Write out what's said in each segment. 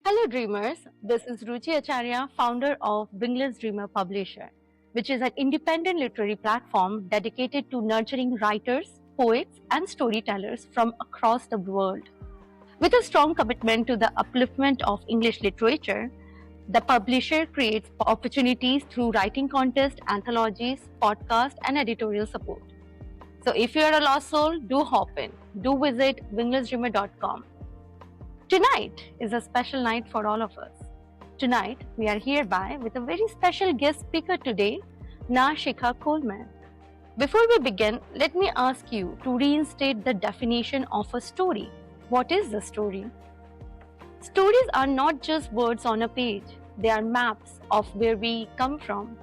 Hello, dreamers. This is Ruchi Acharya, founder of Wingless Dreamer Publisher, which is an independent literary platform dedicated to nurturing writers, poets, and storytellers from across the world. With a strong commitment to the upliftment of English literature, the publisher creates opportunities through writing contests, anthologies, podcasts, and editorial support. So if you are a lost soul, do hop in. Do visit winglessdreamer.com. Tonight is a special night for all of us. Tonight, we are hereby with a very special guest speaker today, Naa Shika Coleman. Before we begin, let me ask you to reinstate the definition of a story. What is a story? Stories are not just words on a page. They are maps of where we come from,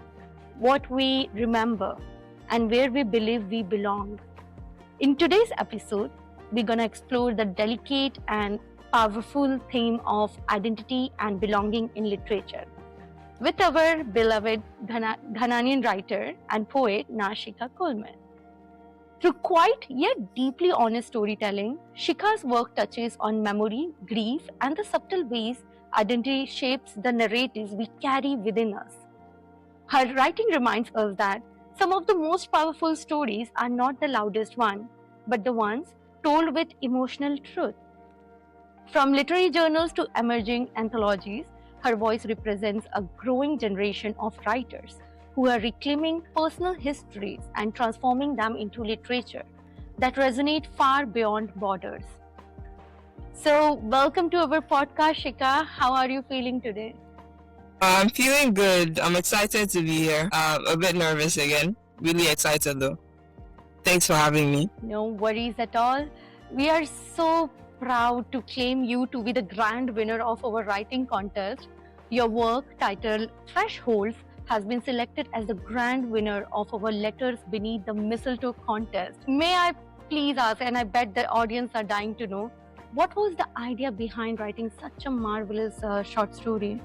what we remember, and where we believe we belong. In today's episode, we're going to explore the delicate and powerful theme of identity and belonging in literature with our beloved Ghanaian writer and poet Naa Shika Coleman. Through quiet yet deeply honest storytelling, Shika's work touches on memory, grief, and the subtle ways identity shapes the narratives we carry within us. Her writing reminds us that some of the most powerful stories are not the loudest ones, but the ones told with emotional truth. From literary journals to emerging anthologies, her voice represents a growing generation of writers who are reclaiming personal histories and transforming them into literature that resonate far beyond borders. So, welcome to our podcast, Shika. How are you feeling today? I'm feeling good. I'm excited to be here. A bit nervous again. Really excited though. Thanks for having me. No worries at all. We are so proud to claim you to be the grand winner of our writing contest. Your work, titled Thresholds, has been selected as the grand winner of our Letters Beneath the Mistletoe contest. May I please ask, and I bet the audience are dying to know, what was the idea behind writing such a marvelous short story?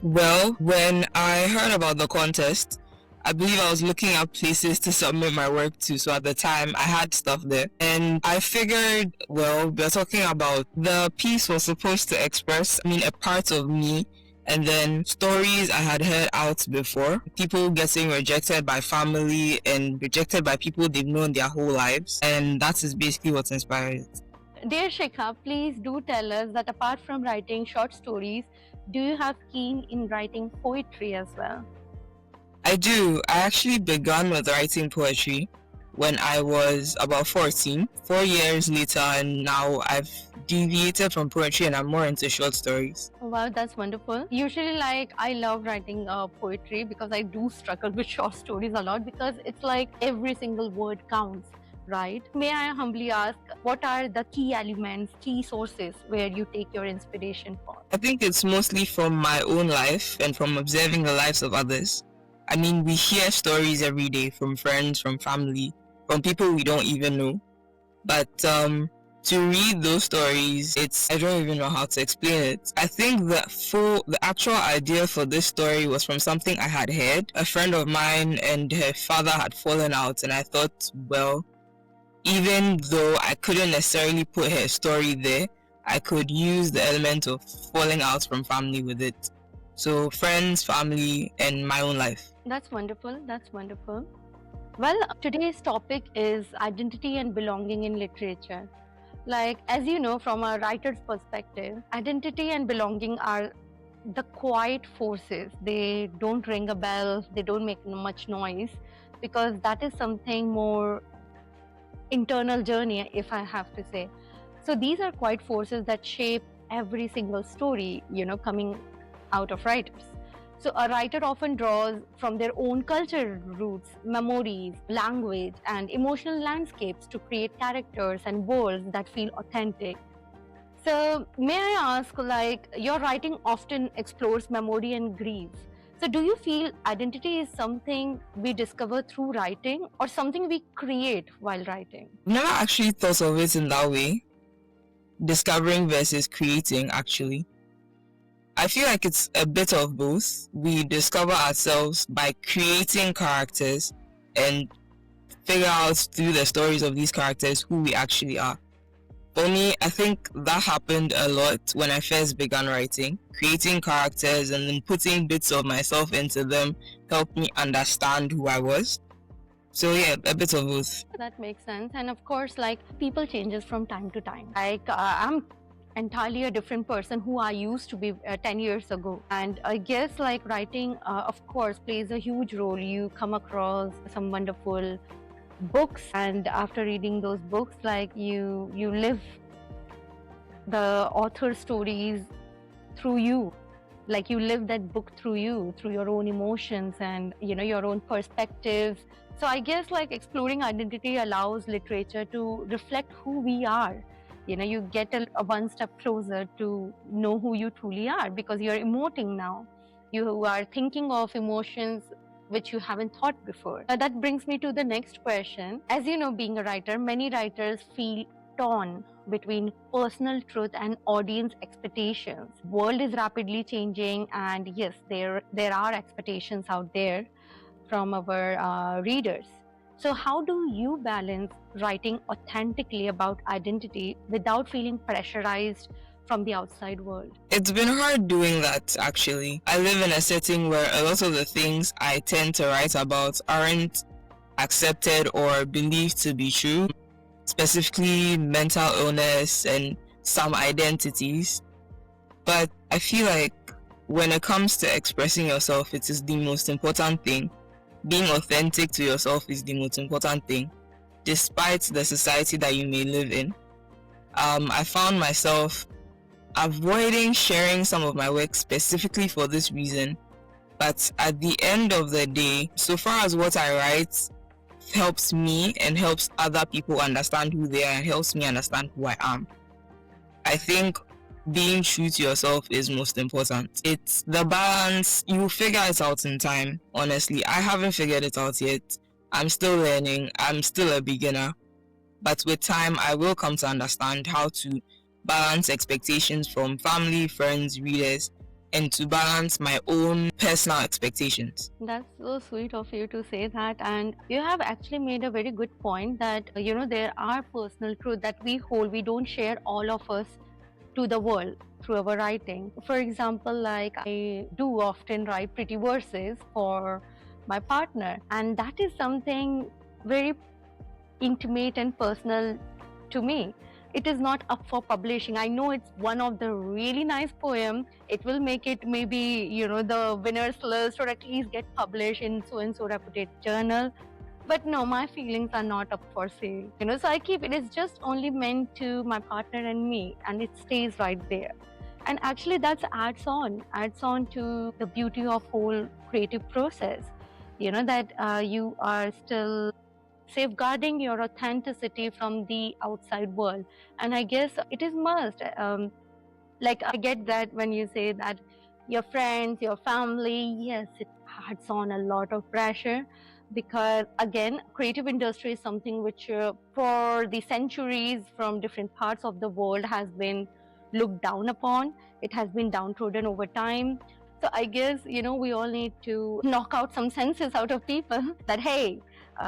Well, when I heard about the contest, I believe I was looking at places to submit my work to. So at the time, I had stuff there. And I figured, well, we're talking about the piece was supposed to express, a part of me. And then stories I had heard out before. People getting rejected by family and rejected by people they've known their whole lives. And that is basically what inspired it. Dear Shikha, please do tell us that apart from writing short stories, do you have keen in writing poetry as well? I do. I actually began with writing poetry when I was about 14. 4 years later, and now I've deviated from poetry and I'm more into short stories. Oh, wow, that's wonderful. Usually, I love writing poetry because I do struggle with short stories a lot because it's like every single word counts, right? May I humbly ask, what are the key elements, key sources where you take your inspiration from? I think it's mostly from my own life and from observing the lives of others. We hear stories every day from friends, from family, from people we don't even know. But to read those stories, I don't even know how to explain it. I think the actual idea for this story was from something I had heard. A friend of mine and her father had fallen out, and I thought, well, even though I couldn't necessarily put her story there, I could use the element of falling out from family with it. So friends, family, and my own life. That's wonderful. That's wonderful. Well, today's topic is identity and belonging in literature. As you know, from a writer's perspective, identity and belonging are the quiet forces. They don't ring a bell, they don't make much noise because that is something more internal journey, if I have to say. So these are quiet forces that shape every single story, coming out of writers. So a writer often draws from their own cultural roots, memories, language, and emotional landscapes to create characters and worlds that feel authentic. So may I ask, your writing often explores memory and grief. So do you feel identity is something we discover through writing or something we create while writing? I've never actually thought of it in that way. Discovering versus creating, actually. I feel like it's a bit of both. We discover ourselves by creating characters and figure out through the stories of these characters who we actually are. For me, I think that happened a lot when I first began writing. Creating characters and then putting bits of myself into them helped me understand who I was. So yeah, a bit of both. That makes sense. And of course, like, people changes from time to time. Like, I'm entirely a different person who I used to be 10 years ago. And I guess like writing, of course, plays a huge role. You come across some wonderful books, and after reading those books, like you live the author's stories through you. Like, you live that book through you, through your own emotions and, you know, your own perspectives. So I guess like exploring identity allows literature to reflect who we are. You know, you get a one step closer to know who you truly are, because you're emoting now. You are thinking of emotions which you haven't thought before. That brings me to the next question. As you know, being a writer, many writers feel torn between personal truth and audience expectations. World is rapidly changing, and yes, there are expectations out there from our readers. So how do you balance writing authentically about identity without feeling pressurized from the outside world? It's been hard doing that, actually. I live in a setting where a lot of the things I tend to write about aren't accepted or believed to be true, specifically mental illness and some identities. But I feel like when it comes to expressing yourself, it is the most important thing. Being authentic to yourself is the most important thing, despite the society that you may live in. I found myself avoiding sharing some of my work specifically for this reason. But at the end of the day, so far as what I write helps me and helps other people understand who they are and helps me understand who I am, I think being true to yourself is most important. It's the balance. You figure it out in time. Honestly, I haven't figured it out yet. I'm still learning. I'm still a beginner. But with time, I will come to understand how to balance expectations from family, friends, readers, and to balance my own personal expectations. That's so sweet of you to say that. And you have actually made a very good point that, you know, there are personal truths that we hold. We don't share all of us to the world through our writing. For example, like, I do often write pretty verses for my partner, and that is something very intimate and personal to me. It is not up for publishing. I know it's one of the really nice poem. It will make it maybe, you know, the winner's list, or at least get published in so and so reputed journal. But no, my feelings are not up for sale. You know, so I keep it. It's just only meant to my partner and me, and it stays right there. And actually, that's adds on to the beauty of whole creative process. You know, that you are still safeguarding your authenticity from the outside world. And I guess it is must. Like, I get that when you say that your friends, your family, yes, it adds on a lot of pressure, because again, creative industry is something which for the centuries from different parts of the world has been looked down upon. It has been downtrodden over time. So I guess, you know, we all need to knock out some senses out of people that, hey,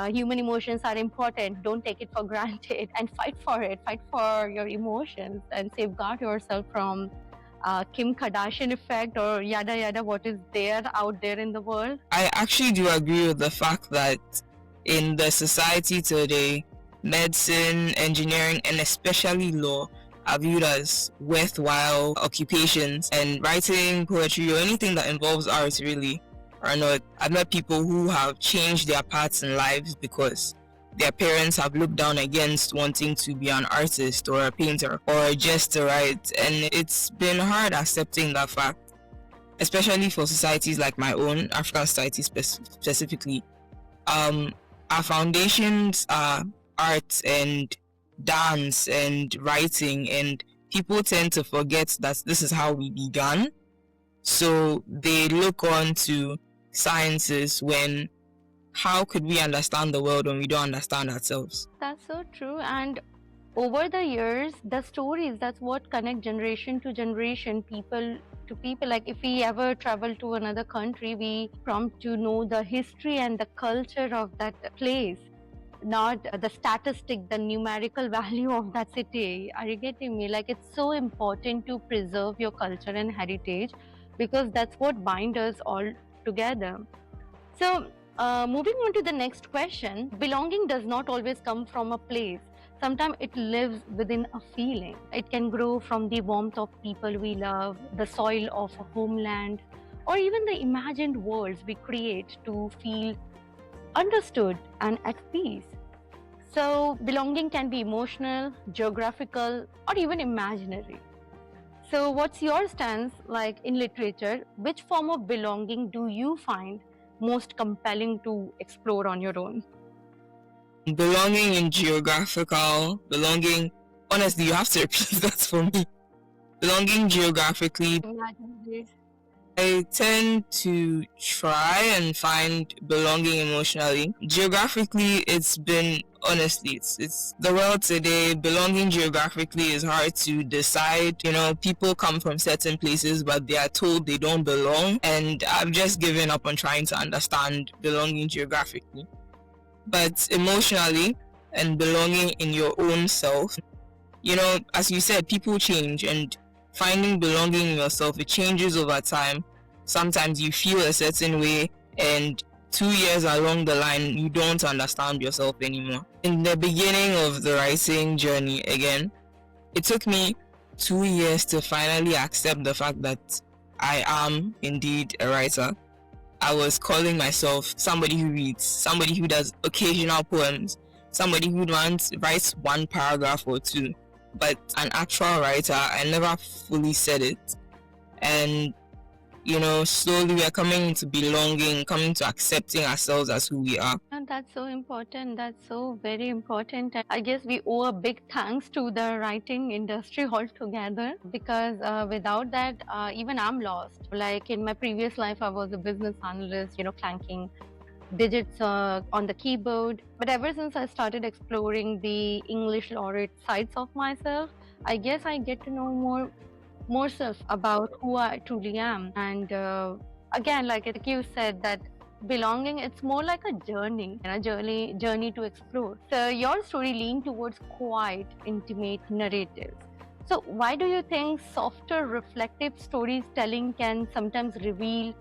human emotions are important. Don't take it for granted, and fight for it. Fight for your emotions and safeguard yourself from Kim Kardashian effect or yada yada, what is there out there in the world. I actually do agree with the fact that in the society today, medicine, engineering, and especially law are viewed as worthwhile occupations, and writing poetry or anything that involves art really are not. I've met people who have changed their paths in lives because their parents have looked down against wanting to be an artist or a painter or just to write, and it's been hard accepting that fact, especially for societies like my own, African society specifically. Our foundations are art and dance and writing, and people tend to forget that this is how we began, so they look on to sciences when how could we understand the world when we don't understand ourselves? That's so true. And over the years, the stories, that's what connect generation to generation, people to people. Like, if we ever travel to another country, we prompt to know the history and the culture of that place. not the statistic, the numerical value of that city. Are you getting me? Like, it's so important to preserve your culture and heritage because that's what binds us all together. So, moving on to the next question, belonging does not always come from a place. Sometimes it lives within a feeling. It can grow from the warmth of people we love, the soil of a homeland, or even the imagined worlds we create to feel understood and at peace. So, belonging can be emotional, geographical, or even imaginary. So, what's your stance like in literature? Which form of belonging do you find most compelling to explore on your own? Belonging in geographical, belonging, honestly, you have to repeat that for me. Belonging geographically, I tend to try and find belonging emotionally. Geographically, it's been, honestly, it's the world today. Belonging geographically is hard to decide. You know, people come from certain places, but they are told they don't belong. And I've just given up on trying to understand belonging geographically. But emotionally and belonging in your own self, you know, as you said, people change, and finding belonging in yourself, it changes over time. Sometimes you feel a certain way, and 2 years along the line, you don't understand yourself anymore. In the beginning of the writing journey, again, it took me 2 years to finally accept the fact that I am indeed a writer. I was calling myself somebody who reads, somebody who does occasional poems, somebody who writes one paragraph or two. But an actual writer, I never fully said it. And, you know, slowly we are coming to belonging, coming to accepting ourselves as who we are. And that's so important. That's so very important. And I guess we owe a big thanks to the writing industry altogether because without that, even I'm lost. Like in my previous life, I was a business analyst, you know, clanking digits on the keyboard. But ever since I started exploring the English laureate sides of myself, I guess I get to know more self about who I truly am. And again, like you said, that belonging, it's more like a journey, and a journey to explore. So your story leaned towards quiet, intimate narratives. So why do you think softer, reflective storytelling can sometimes reveal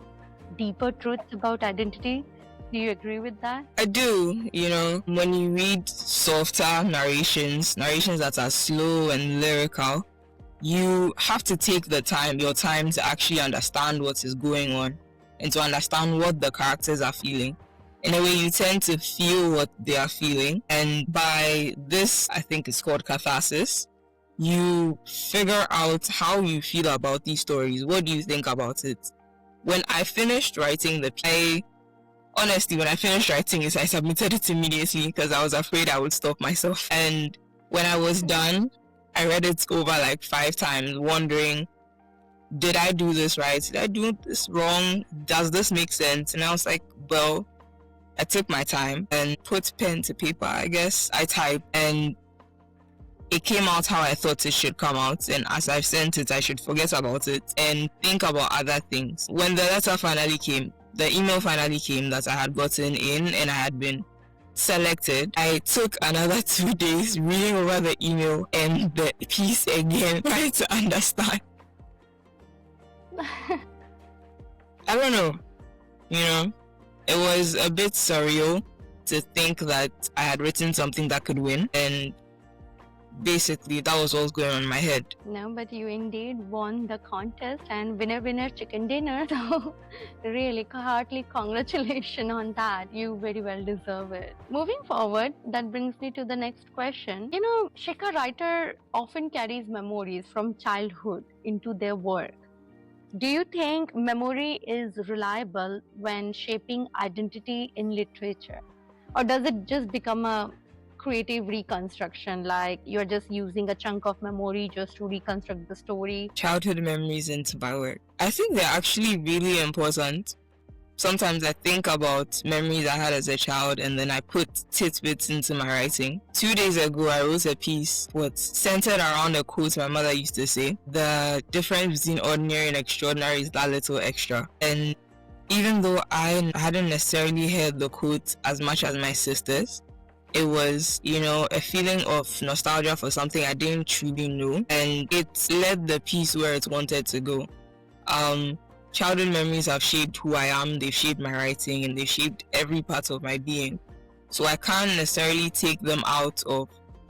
deeper truths about identity? Do you agree with that? I do. You know, when you read softer narrations that are slow and lyrical, you have to take your time to actually understand what is going on and to understand what the characters are feeling. In a way, you tend to feel what they are feeling, and by this, I think it's called catharsis, you figure out how you feel about these stories. What do you think about it? When I finished writing honestly, when I finished writing it, I submitted it immediately because I was afraid I would stop myself. And when I was done, I read it over like 5 times, wondering, did I do this right? Did I do this wrong? Does this make sense? And I was like, well, I took my time and put pen to paper. I guess I typed, and it came out how I thought it should come out. And as I've sent it, I should forget about it and think about other things. When the email finally came that I had gotten in and I had been selected, I took another 2 days reading over the email and the piece again, trying to understand. I don't know. You know, it was a bit surreal to think that I had written something that could win, and basically that was what was going on in my head. No, but you indeed won the contest, and winner chicken dinner. So really heartily congratulations on that. You very well deserve it. Moving forward, that brings me to the next question. You know, Shika writer often carries memories from childhood into their work. Do you think memory is reliable when shaping identity in literature, or does it just become a creative reconstruction, like you're just using a chunk of memory just to reconstruct the story? Childhood memories into my work, I think they're actually really important. Sometimes I think about memories I had as a child and then I put tidbits into my writing. 2 days ago, I wrote a piece centered around a quote my mother used to say: the difference between ordinary and extraordinary is that little extra. And even though I hadn't necessarily heard the quote as much as my sisters, It was, a feeling of nostalgia for something I didn't truly know, and it led the piece where it wanted to go. Childhood memories have shaped who I am, they've shaped my writing, and they've shaped every part of my being. So I can't necessarily take them out of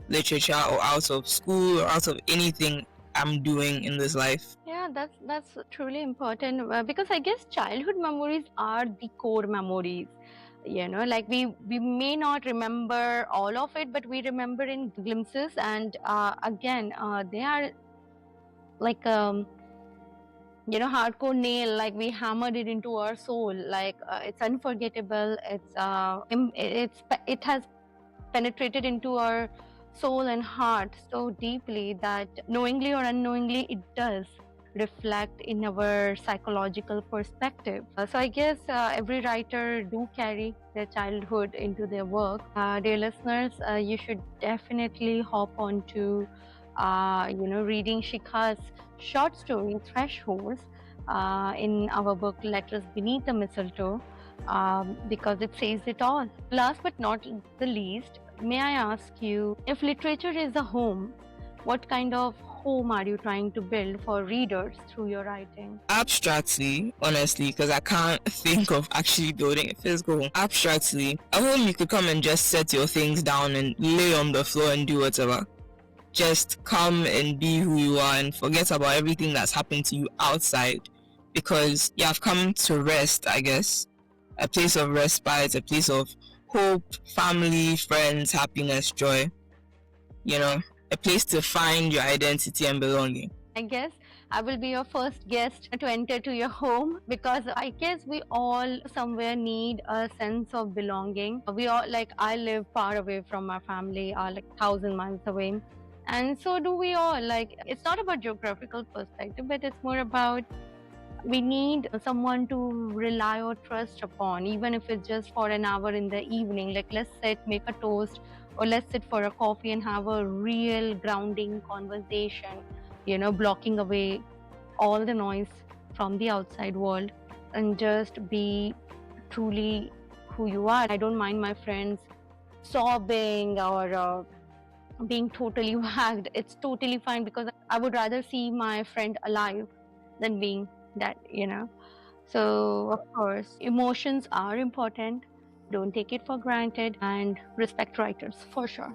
literature or out of school or out of anything I'm doing in this life. Yeah, that's truly important because I guess childhood memories are the core memories. Like we may not remember all of it, but we remember in glimpses, and again, they are like hardcore nail. Like we hammered it into our soul. Like it's unforgettable. It has penetrated into our soul and heart so deeply that knowingly or unknowingly it does reflect in our psychological perspective. So I guess every writer do carry their childhood into their work. Dear listeners, you should definitely hop on to reading Shikha's short story Thresholds in our book Letters Beneath the Mistletoe, because it says it all. Last but not the least, may I ask you, if literature is a home, what kind of home are you trying to build for readers through your writing? Abstractly, honestly, because I can't think of actually building a physical home. Abstractly, a home you could come and just set your things down and lay on the floor and do whatever. Just come and be who you are and forget about everything that's happened to you outside, because you have come to rest, I guess. A place of respite, a place of hope, family, friends, happiness, joy. A place to find your identity and belonging. I guess I will be your first guest to enter to your home, because I guess we all somewhere need a sense of belonging. We all, like, I live far away from my family, like 1,000 miles away. And so do we all. Like, it's not about geographical perspective, but it's more about we need someone to rely or trust upon, even if it's just for an hour in the evening. Like, let's sit, make a toast, or let's sit for a coffee and have a real grounding conversation, blocking away all the noise from the outside world and just be truly who you are. I don't mind my friends sobbing or being totally whacked. It's totally fine, because I would rather see my friend alive than being dead, So, of course, emotions are important. Don't take it for granted, and respect writers for sure.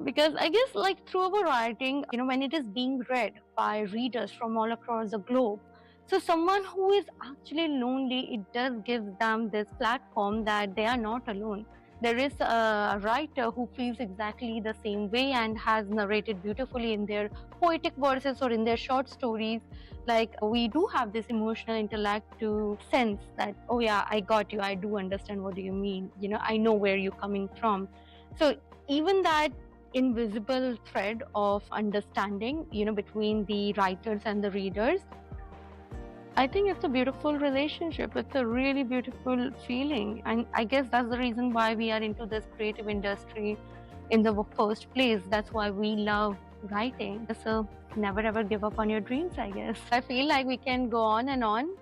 Because I guess, like, through our writing, when it is being read by readers from all across the globe, so someone who is actually lonely, it does give them this platform that they are not alone. There is a writer who feels exactly the same way and has narrated beautifully in their poetic verses or in their short stories. Like, we do have this emotional intellect to sense that, oh yeah, I got you, I do understand what do you mean, I know where you're coming from. So even that invisible thread of understanding, between the writers and the readers, I think it's a beautiful relationship. It's a really beautiful feeling. And I guess that's the reason why we are into this creative industry in the first place. That's why we love writing. So never ever give up on your dreams, I guess. I feel like we can go on and on.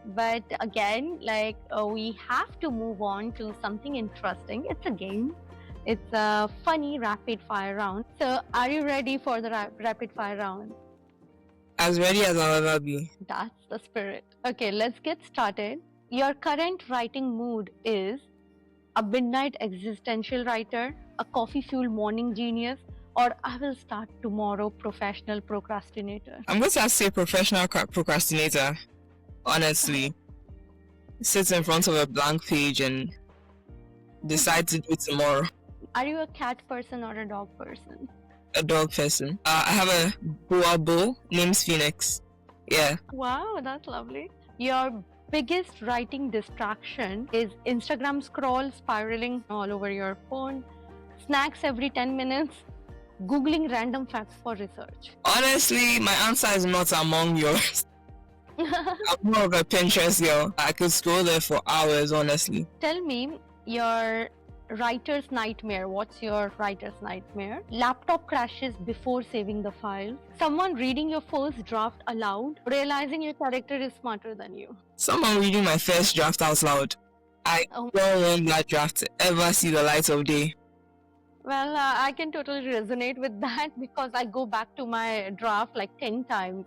But again, like we have to move on to something interesting. It's a game. It's a funny rapid fire round. So are you ready for the rapid fire round? As ready as I'll ever be. That's the spirit. Okay, let's get started. Your current writing mood is a midnight existential writer, a coffee-fueled morning genius, or I will start tomorrow professional procrastinator? I'm going to say professional procrastinator, honestly. Sits in front of a blank page and decide to do it tomorrow. Are you a cat person or a dog person? A dog person. I have a boa bull named Phoenix. Yeah. Wow, that's lovely. Your biggest writing distraction is Instagram scroll spiraling all over your phone, snacks every 10 minutes, Googling random facts for research. Honestly, my answer is not among yours. I'm more of a Pinterest girl. I could scroll there for hours, honestly. Tell me your writer's nightmare. What's your writer's nightmare? Laptop crashes before saving the file. Someone reading your first draft aloud, realizing your character is smarter than you. Someone reading my first draft out loud. I Oh, don't want that draft to ever see the light of day. well, I can totally resonate with that because I go back to my draft like 10 times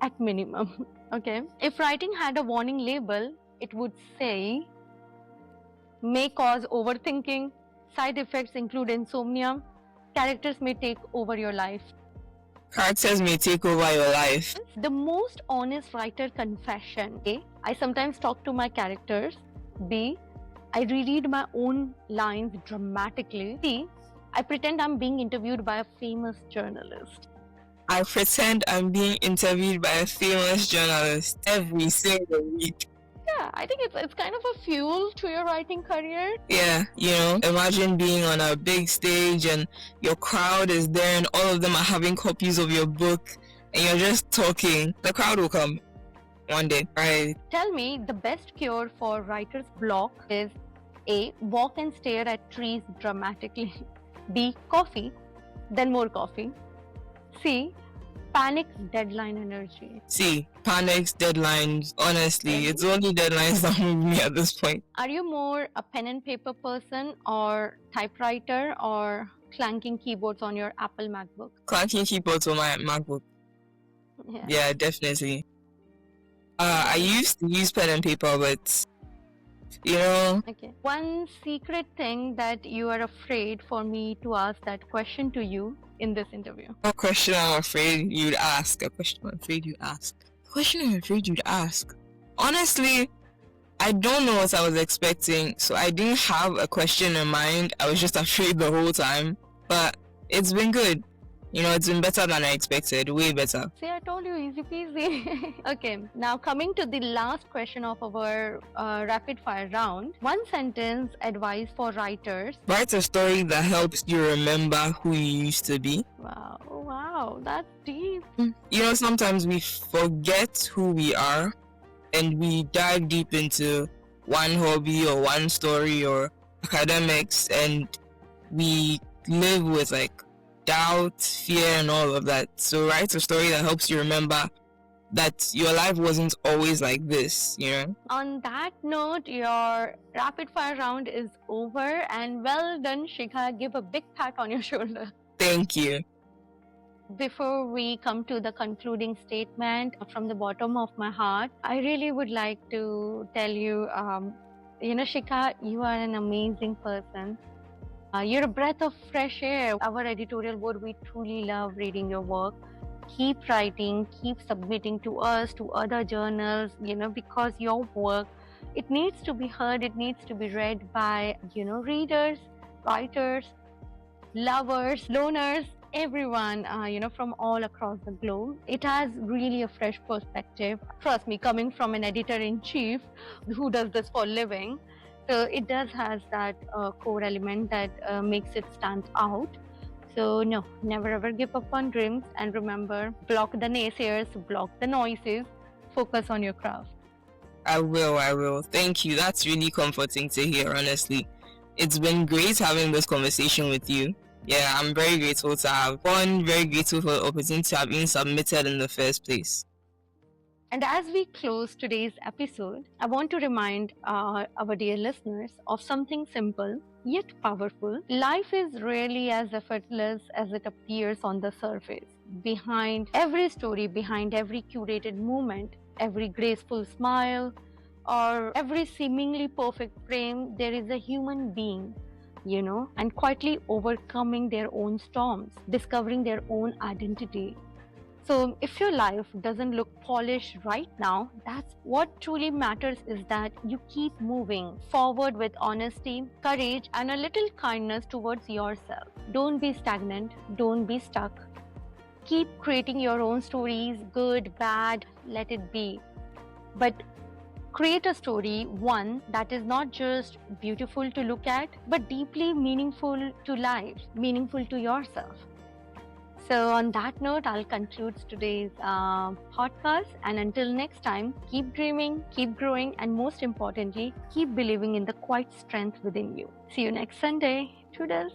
at minimum. Okay. If writing had a warning label, it would say may cause overthinking, side effects include insomnia, characters may take over your life. Characters may take over your life. The most honest writer confession. A. I sometimes talk to my characters. B. I reread my own lines dramatically. C. I pretend I'm being interviewed by a famous journalist. I pretend I'm being interviewed by a famous journalist every single week. Yeah, I think it's kind of a fuel to your writing career. Yeah, imagine being on a big stage and your crowd is there and all of them are having copies of your book and you're just talking. The crowd will come one day, right? Tell me, the best cure for writer's block is A. Walk and stare at trees dramatically. B. Coffee, then more coffee. C. Panic deadline energy. See, panics, deadlines, honestly, it's only deadlines that move me at this point. Are you more a pen and paper person or typewriter or clanking keyboards on your Apple MacBook? Clanking keyboards on my MacBook. Yeah, definitely. I used to use pen and paper, but Okay. One secret thing that you are afraid for me to ask that question to you in this interview. A question I'm afraid you'd ask. A question I'm afraid you'd ask. A question I'm afraid you'd ask. Honestly, I don't know what I was expecting, so I didn't have a question in mind. I was just afraid the whole time. But it's been good. It's been better than I expected. Way better. See, I told you, easy peasy. Okay, now coming to the last question of our rapid fire round. One sentence advice for writers. Write a story that helps you remember who you used to be. Wow, that's deep. Sometimes we forget who we are and we dive deep into one hobby or one story or academics and we live with doubt, fear, and all of that. So write a story that helps you remember that your life wasn't always like this, On that note, your rapid fire round is over and well done, Shikha. Give a big pat on your shoulder. Thank you. Before we come to the concluding statement, from the bottom of my heart, I really would like to tell you, Shikha, you are an amazing person. You're a breath of fresh air. Our editorial board, we truly love reading your work. Keep writing, keep submitting to us, to other journals, because your work, it needs to be heard, it needs to be read by, readers, writers, lovers, loners, everyone, from all across the globe. It has really a fresh perspective. Trust me, coming from an editor-in-chief who does this for a living, so it does has that core element that makes it stand out. So no, never ever give up on dreams, and remember, block the naysayers, block the noises, focus on your craft. I will. Thank you. That's really comforting to hear, honestly. It's been great having this conversation with you. Yeah, I'm very grateful to have one, very grateful for the opportunity to have been submitted in the first place. And as we close today's episode, I want to remind our dear listeners of something simple yet powerful. Life is rarely as effortless as it appears on the surface. Behind every story, behind every curated moment, every graceful smile, or every seemingly perfect frame, there is a human being, and quietly overcoming their own storms, discovering their own identity. So if your life doesn't look polished right now, that's what truly matters, is that you keep moving forward with honesty, courage, and a little kindness towards yourself. Don't be stagnant. Don't be stuck. Keep creating your own stories, good, bad, let it be. But create a story, one that is not just beautiful to look at, but deeply meaningful to life, meaningful to yourself. So on that note, I'll conclude today's podcast. And until next time, keep dreaming, keep growing, and most importantly, keep believing in the quiet strength within you. See you next Sunday. Toodles.